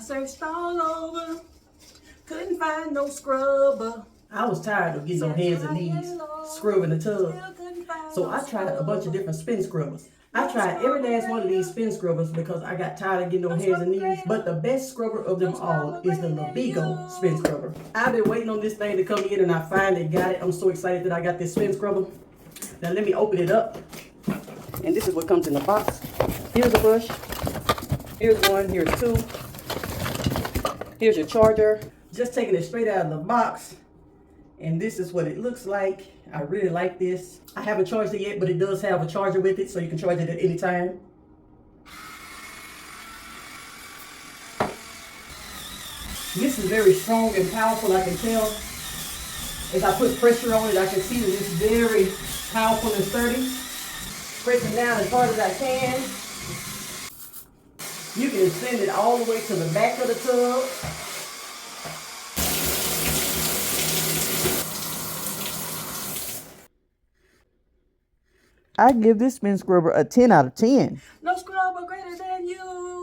searched all over, couldn't find no scrubber. I was tired of getting on hands and knees scrubbing the tub. So I tried a bunch of different spin scrubbers. I tried every last one of these spin scrubbers because I got tired of getting on hands and knees. But the best scrubber of them all is the Labigo Spin Scrubber. I've been waiting on this thing to come in and I finally got it. I'm so excited that I got this spin scrubber. Now let me open it up. And this is what comes in the box. Here's a brush. Here's one, here's two. Here's your charger. Just taking it straight out of the box. And this is what it looks like. I really like this. I haven't charged it yet, but it does have a charger with it, so you can charge it at any time. This is very strong and powerful, I can tell. As I put pressure on it, I can see that it's very powerful and sturdy. Pressing down as hard as I can. You can extend it all the way to the back of the tub. I give this spin scrubber a 10 out of 10. No scrubber greater than you.